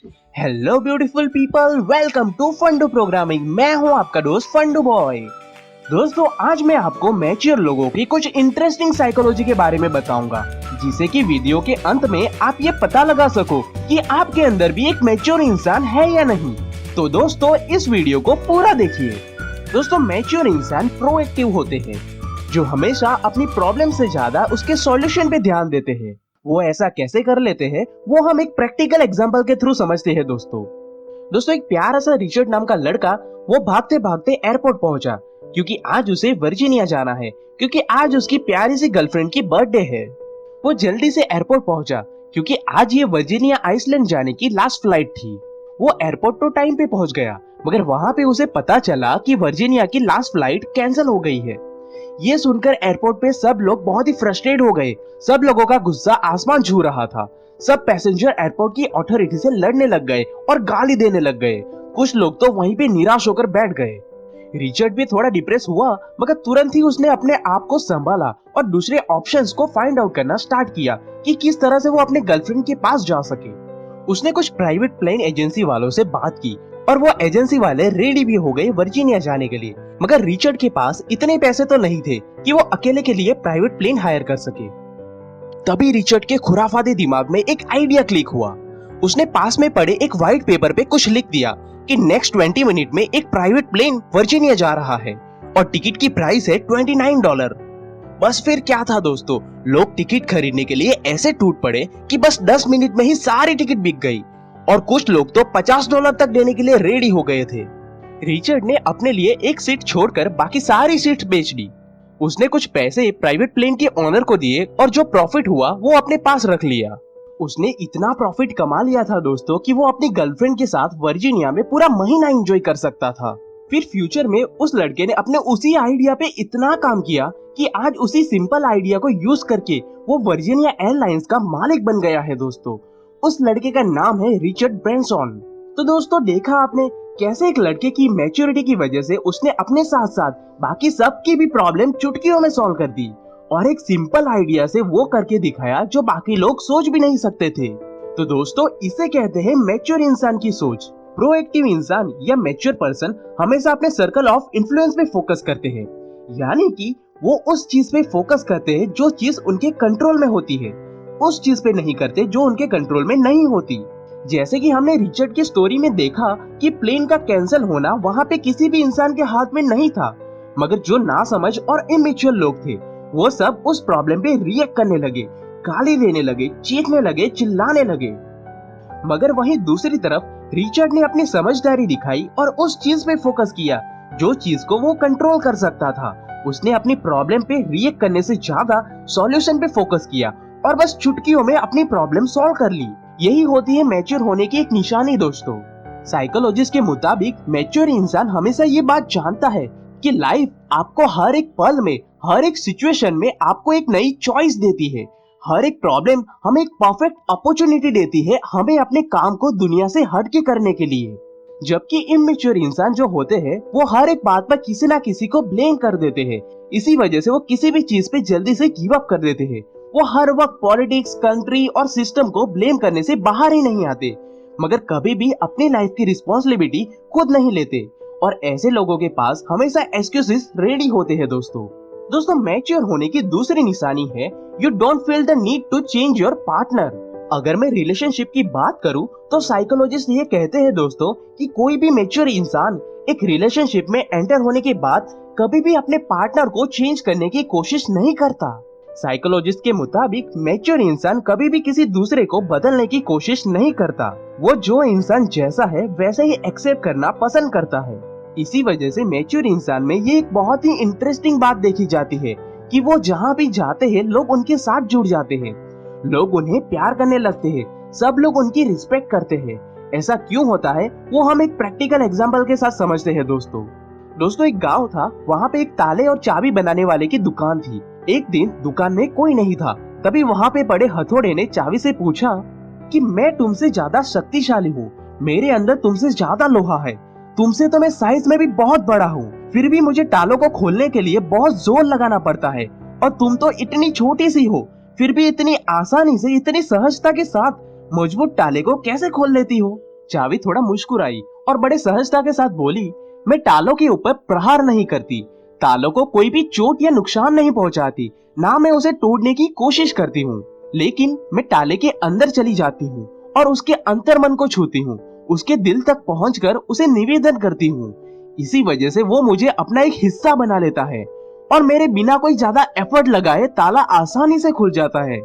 Hello beautiful people, welcome to Fundu programming. मैं हूं आपका दोस्त फंडू बॉय। दोस्तों, आज मैं आपको मैच्योर लोगों की कुछ इंटरेस्टिंग साइकोलॉजी के बारे में बताऊंगा, जिससे कि वीडियो के अंत में आप ये पता लगा सको कि आपके अंदर भी एक मैच्योर इंसान है या नहीं। तो दोस्तों, इस वीडियो को पूरा देखिए। दोस्तों, मैच्योर इंसान प्रोएक्टिव होते हैं, जो हमेशा अपनी प्रॉब्लम से ज्यादा उसके सॉल्यूशन पे ध्यान देते हैं। वो ऐसा कैसे कर लेते हैं, वो हम एक प्रैक्टिकल एग्जांपल के थ्रू समझते हैं। दोस्तों, एक प्यारा सा रिचर्ड नाम का लड़का, वो भागते भागते एयरपोर्ट पहुंचा, क्योंकि आज उसे वर्जीनिया जाना है, क्योंकि आज उसकी प्यारी सी गर्लफ्रेंड की बर्थडे है। वो जल्दी से एयरपोर्ट पहुंचा, क्योंकि आज ये वर्जीनिया आइसलैंड जाने की लास्ट फ्लाइट थी। वो एयरपोर्ट तो टाइम पे पहुंच गया, मगर वहां पे उसे पता चला कि वर्जीनिया की लास्ट फ्लाइट कैंसिल हो गई है। ये सुनकर एयरपोर्ट पे सब लोग बहुत ही फ्रस्ट्रेट हो गए। सब लोगों का गुस्सा आसमान छू रहा था। सब पैसेंजर एयरपोर्ट की अथॉरिटी से लड़ने लग गए और गाली देने लग गए। कुछ लोग तो वहीं पे निराश होकर बैठ गए। रिचर्ड भी थोड़ा डिप्रेस हुआ, मगर तुरंत ही उसने अपने आप को संभाला और दूसरे ऑप्शंस को फाइंड आउट करना स्टार्ट किया कि किस तरह से वो अपने गर्लफ्रेंड के पास जा सके। उसने कुछ प्राइवेट प्लेन एजेंसी वालों से बात की और वो एजेंसी वाले रेडी भी हो गए वर्जीनिया जाने के लिए। मगर रिचर्ड के पास इतने पैसे तो नहीं थे कि वो अकेले के लिए प्राइवेट प्लेन हायर कर सके। तभी रिचर्ड के खुराफाती दिमाग में एक आइडिया क्लिक हुआ। उसने पास में पड़े एक व्हाइट पेपर पे कुछ लिख दिया कि नेक्स्ट 20 मिनट में एक प्राइवेट प्लेन वर्जीनिया जा रहा है और टिकट की प्राइस है $29। बस फिर क्या था दोस्तों, लोग टिकट खरीदने के लिए ऐसे टूट पड़े कि बस 10 मिनट में ही सारी टिकट बिक गई और कुछ लोग तो $50 तक देने के लिए रेडी हो गए थे। रिचर्ड ने अपने लिए एक सीट छोड़कर बाकी सारी सीट बेच दी। उसने कुछ पैसे प्राइवेट प्लेन के ओनर को दिए और जो प्रॉफिट हुआ वो अपने पास रख लिया। उसने इतना प्रॉफिट कमा लिया था दोस्तों कि वो अपनी गर्लफ्रेंड के साथ वर्जीनिया में पूरा महीना एंजॉय कर सकता था। फिर फ्यूचर में उस लड़के ने अपने उसी आइडिया पे इतना काम किया कि आज उसी सिंपल आइडिया को यूज करके वो वर्जीनिया एयरलाइंस का मालिक बन गया है। दोस्तों, उस लड़के का नाम है रिचर्ड ब्रैनसन। तो दोस्तों, देखा आपने कैसे एक लड़के की मैच्योरिटी की वजह से उसने अपने साथ साथ बाकी सबकी भी प्रॉब्लम चुटकियों में सॉल्व कर दी और एक सिंपल आइडिया से वो करके दिखाया जो बाकी लोग सोच भी नहीं सकते थे। तो दोस्तों, इसे कहते हैं मैच्योर इंसान की सोच। प्रोएक्टिव इंसान या मैच्योर पर्सन हमेशा अपने सर्कल ऑफ इन्फ्लुएंस पे फोकस करते हैं, यानी कि वो उस चीज पे फोकस करते हैं जो चीज उनके कंट्रोल में होती है, उस चीज पे नहीं करते जो उनके कंट्रोल में नहीं होती। जैसे कि हमने रिचर्ड की स्टोरी में देखा कि प्लेन का कैंसिल होना वहाँ पे किसी भी इंसान के हाथ में नहीं था, मगर जो नासमझ और इमेच्योर लोग थे वो सब उस प्रॉब्लम पे रिएक्ट करने लगे, गाली देने लगे, चीखने लगे, चिल्लाने लगे। मगर वहीं दूसरी तरफ रिचर्ड ने अपनी समझदारी दिखाई और उस चीज पे फोकस किया जो चीज को वो कंट्रोल कर सकता था। उसने अपनी प्रॉब्लम पे रिएक्ट करने से ज्यादा सॉल्यूशन पे फोकस किया और बस चुटकियों में अपनी प्रॉब्लम सॉल्व कर ली। यही होती है मैच्योर होने की एक निशानी दोस्तों। साइकोलॉजिस्ट के मुताबिक मैच्योर इंसान हमेशा ये बात जानता है कि लाइफ आपको हर एक पल में, हर एक सिचुएशन में आपको एक नई चॉइस देती है। हर एक प्रॉब्लम हमें एक परफेक्ट अपॉर्चुनिटी देती है हमें अपने काम को दुनिया से हटके करने के लिए। जबकि इमेच्योर इंसान जो होते हैं वो हर एक बात पर किसी ना किसी को ब्लेम कर देते हैं। इसी वजह से वो किसी भी चीज पे जल्दी से गिव अप कर देते हैं। वो हर वक्त पॉलिटिक्स, कंट्री और सिस्टम को ब्लेम करने से बाहर ही नहीं आते, मगर कभी भी अपनी लाइफ की रिस्पॉन्सिबिलिटी खुद नहीं लेते और ऐसे लोगों के पास हमेशा एक्सक्यूजेस रेडी होते हैं। दोस्तों, मैच्योर होने की दूसरी निशानी है you don't feel the need to change your partner. अगर मैं रिलेशनशिप की बात करूं तो साइकोलॉजिस्ट ये कहते हैं दोस्तों कि कोई भी मैच्योर इंसान एक रिलेशनशिप में एंटर होने के बाद कभी भी अपने पार्टनर को चेंज करने की कोशिश नहीं करता। साइकोलॉजिस्ट के मुताबिक मैच्योर इंसान कभी भी किसी दूसरे को बदलने की कोशिश नहीं करता। वो जो इंसान जैसा है वैसे ही एक्सेप्ट करना पसंद करता है। इसी वजह से मैच्योर इंसान में ये एक बहुत ही इंटरेस्टिंग बात देखी जाती है कि वो जहाँ भी जाते हैं लोग उनके साथ जुड़ जाते हैं, लोग उन्हें प्यार करने लगते हैं, सब लोग उनकी रिस्पेक्ट करते हैं। ऐसा क्यों होता है वो हम एक प्रैक्टिकल एग्जाम्पल के साथ समझते हैं। दोस्तों, एक गांव था, वहाँ पे एक ताले और चाबी बनाने वाले की दुकान थी। एक दिन दुकान में कोई नहीं था, तभी वहाँ पे पड़े हथौड़े ने चाबी से पूछा कि मैं तुमसे ज्यादा शक्तिशाली हूँ, मेरे अंदर तुमसे ज्यादा लोहा है, तुमसे तो मैं साइज में भी बहुत बड़ा हूँ, फिर भी मुझे तालों को खोलने के लिए बहुत जोर लगाना पड़ता है और तुम तो इतनी छोटी सी हो, फिर भी इतनी आसानी से, इतनी सहजता के साथ मजबूत ताले को कैसे खोल लेती हो। चावी थोड़ा मुस्कुराई और बड़े सहजता के साथ बोली, मैं तालों के ऊपर प्रहार नहीं करती, तालों को कोई भी चोट या नुकसान नहीं पहुंचाती, ना मैं उसे तोड़ने की कोशिश करती हूँ, लेकिन मैं ताले के अंदर चली जाती हूँ और उसके अंतर्मन को छूती हूँ, उसके दिल तक पहुंचकर उसे निवेदन करती हूँ। इसी वजह से वो मुझे अपना एक हिस्सा बना लेता है और मेरे बिना कोई ज्यादा एफर्ट लगाए ताला आसानी से खुल जाता है।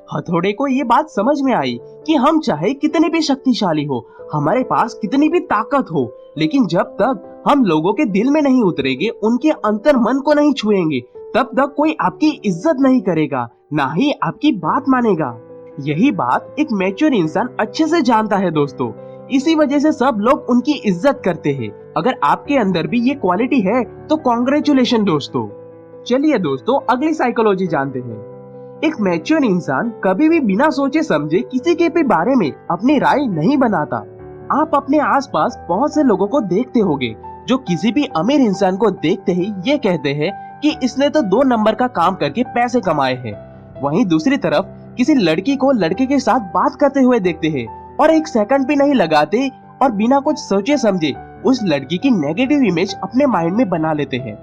हथौड़े को ये बात समझ में आई कि हम चाहे कितने भी शक्तिशाली हो, हमारे पास कितनी भी ताकत हो, लेकिन जब तक हम लोगों के दिल में नहीं उतरेंगे, उनके अंतर मन को नहीं छुएंगे, तब तक कोई आपकी इज्जत नहीं करेगा, ना ही आपकी बात मानेगा। यही बात एक मैच्योर इंसान अच्छे से जानता है दोस्तों। इसी वजह से सब लोग उनकी इज्जत करते हैं। अगर आपके अंदर भी ये क्वालिटी है तो कॉन्ग्रेचुलेशन दोस्तों। चलिए दोस्तों, अगली साइकोलॉजी जानते हैं। एक मैच्योर इंसान कभी भी बिना सोचे समझे किसी के भी बारे में अपनी राय नहीं बनाता। आप अपने आसपास बहुत से लोगों को देखते होंगे जो किसी भी अमीर इंसान को देखते ही ये कहते हैं कि इसने तो 2 नंबर का काम करके पैसे कमाए हैं। वहीं दूसरी तरफ किसी लड़की को लड़के के साथ बात करते हुए देखते हैं और एक सेकंड भी नहीं लगाते और बिना कुछ सोचे समझे उस लड़की की नेगेटिव इमेज अपने माइंड में बना लेते हैं।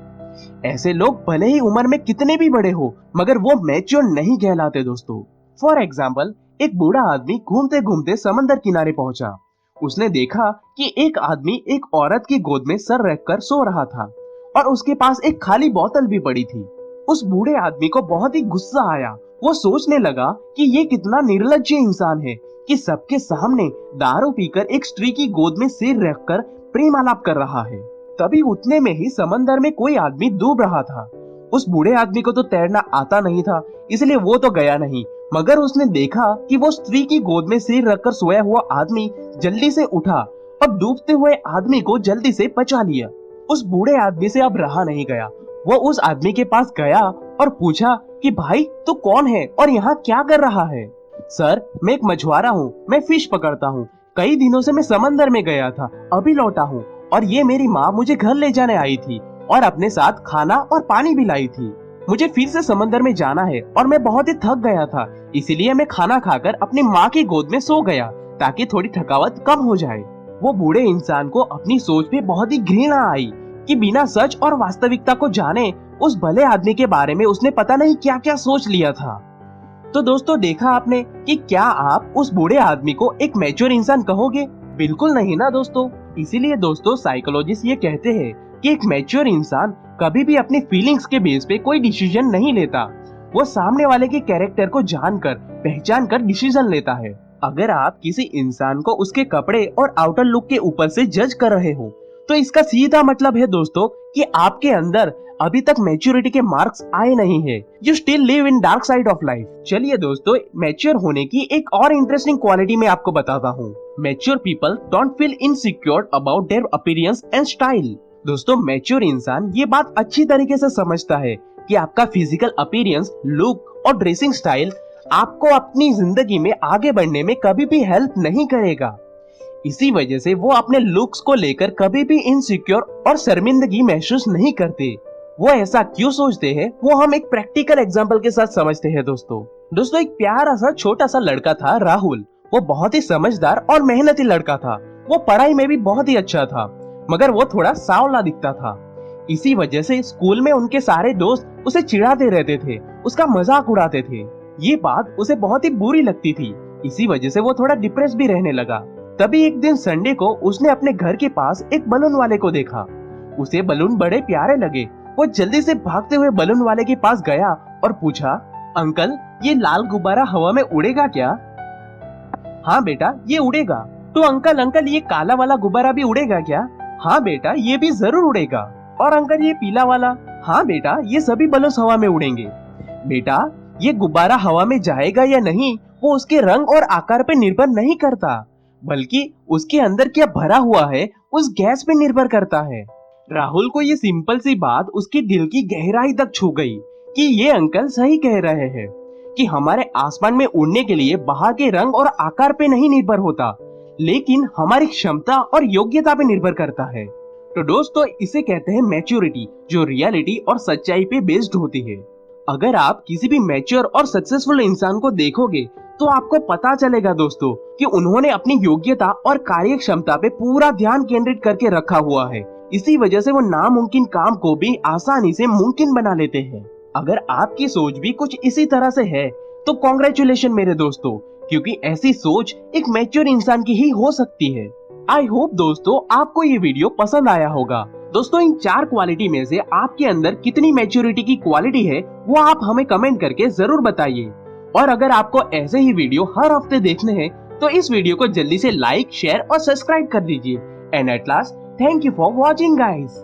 ऐसे लोग भले ही उम्र में कितने भी बड़े हो, मगर वो मैच्योर नहीं कहलाते दोस्तों। फॉर एग्जाम्पल, एक बूढ़ा आदमी घूमते घूमते समंदर किनारे पहुंचा। उसने देखा कि एक आदमी एक औरत की गोद में सर रखकर सो रहा था और उसके पास एक खाली बोतल भी पड़ी थी। उस बूढ़े आदमी को बहुत ही गुस्सा आया। वो सोचने लगा कि ये कितना निर्लज्ज इंसान है कि सबके सामने दारू पीकर एक स्त्री की गोद में सिर रखकर प्रेम आलाप कर रहा है। तभी उतने में ही समंदर में कोई आदमी डूब रहा था। उस बूढ़े आदमी को तो तैरना आता नहीं था, इसलिए वो तो गया नहीं, मगर उसने देखा कि वो स्त्री की गोद में सिर रखकर सोया हुआ आदमी जल्दी से उठा और डूबते हुए आदमी को जल्दी से बचा लिया। उस बूढ़े आदमी से अब रहा नहीं गया। वो उस आदमी के पास गया और पूछा कि भाई तू कौन है और यहाँ क्या कर रहा है? सर, मैं एक मछुआरा हूँ, मैं फिश पकड़ता हूँ। कई दिनों से मैं समंदर में गया था, अभी लौटा हूँ और ये मेरी माँ मुझे घर ले जाने आई थी और अपने साथ खाना और पानी भी लाई थी। मुझे फिर से समंदर में जाना है और मैं बहुत ही थक गया था, इसीलिए मैं खाना खाकर अपनी माँ की गोद में सो गया ताकि थोड़ी थकावट कम हो जाए। वो बूढ़े इंसान को अपनी सोच पे बहुत ही घृणा आई कि बिना सच और वास्तविकता को जाने उस भले आदमी के बारे में उसने पता नहीं क्या क्या सोच लिया था। तो दोस्तों, देखा आपने कि क्या आप उस बूढ़े आदमी को एक मैच्योर इंसान कहोगे? बिल्कुल नहीं ना दोस्तों। इसीलिए दोस्तों, साइकोलॉजिस्ट ये कहते हैं कि एक मैच्योर इंसान कभी भी अपनी फीलिंग्स के बेस पे कोई डिसीजन नहीं लेता। वो सामने वाले के कैरेक्टर को जानकर, पहचान कर डिसीजन लेता है। अगर आप किसी इंसान को उसके कपड़े और आउटर लुक के ऊपर से जज कर रहे हो, तो इसका सीधा मतलब है दोस्तों कि आपके अंदर अभी तक मैच्योरिटी के मार्क्स आए नहीं है। You still live in dark side of life. चलिए दोस्तों, मैच्योर होने की एक और इंटरेस्टिंग क्वालिटी मैं आपको बताता हूँ। Mature people don't feel insecure about their appearance and style. दोस्तों, मैच्योर इंसान ये बात अच्छी तरीके से समझता है कि आपका फिजिकल अपीयरेंस, लुक और ड्रेसिंग स्टाइल आपको अपनी जिंदगी में आगे बढ़ने में कभी भी हेल्प नहीं करेगा। इसी वजह से वो अपने लुक्स को लेकर कभी भी इनसिक्योर और शर्मिंदगी महसूस नहीं करते। वो ऐसा क्यों सोचते हैं, वो हम एक प्रैक्टिकल एग्जांपल के साथ समझते हैं दोस्तों। एक प्यारा सा छोटा सा लड़का था, राहुल। वो बहुत ही समझदार और मेहनती लड़का था। वो पढ़ाई में भी बहुत ही अच्छा था, मगर वो थोड़ा सांवला दिखता था। इसी वजह से स्कूल में उनके सारे दोस्त उसे चिढ़ाते रहते थे, उसका मजाक उड़ाते थे। ये बात उसे बहुत ही बुरी लगती थी। इसी वजह से वो थोड़ा डिप्रेस भी रहने लगा। तभी एक दिन संडे को उसने अपने घर के पास एक बलून वाले को देखा। उसे बलून बड़े प्यारे लगे। वो जल्दी से भागते हुए बलून वाले के पास गया और पूछा, अंकल, ये लाल गुब्बारा हवा में उड़ेगा क्या? हाँ बेटा, ये उड़ेगा। तो अंकल अंकल ये काला वाला गुब्बारा भी उड़ेगा क्या? हाँ बेटा, ये भी जरूर उड़ेगा। और अंकल ये पीला वाला? हाँ बेटा, ये सभी बलून हवा में उड़ेंगे। बेटा, ये गुब्बारा हवा में जाएगा या नहीं वो उसके रंग और आकार पे निर्भर नहीं करता, बल्कि उसके अंदर क्या भरा हुआ है उस गैस पे निर्भर करता है। राहुल को ये सिंपल सी बात उसके दिल की गहराई तक छू गई कि ये अंकल सही कह रहे हैं कि हमारे आसमान में उड़ने के लिए बाहर के रंग और आकार पे नहीं निर्भर होता, लेकिन हमारी क्षमता और योग्यता पे निर्भर करता है। तो दोस्तों, इसे कहते हैं मैच्योरिटी, जो रियलिटी और सच्चाई पे बेस्ड होती है। अगर आप किसी भी मैच्योर और सक्सेसफुल इंसान को देखोगे तो आपको पता चलेगा दोस्तों कि उन्होंने अपनी योग्यता और कार्य क्षमता पे पूरा ध्यान केंद्रित करके रखा हुआ है। इसी वजह से वो नामुमकिन काम को भी आसानी से मुमकिन बना लेते हैं। अगर आपकी सोच भी कुछ इसी तरह से है तो कॉन्ग्रेचुलेशन मेरे दोस्तों, क्योंकि ऐसी सोच एक मैच्योर इंसान की ही हो सकती है। आई होप दोस्तों आपको ये वीडियो पसंद आया होगा। दोस्तों इन 4 क्वालिटी में से आपके अंदर कितनी मैच्योरिटी की क्वालिटी है वो आप हमें कमेंट करके जरूर बताइए। और अगर आपको ऐसे ही वीडियो हर हफ्ते देखने हैं तो इस वीडियो को जल्दी से लाइक, शेयर और सब्सक्राइब कर दीजिए। And at last, thank you for watching guys.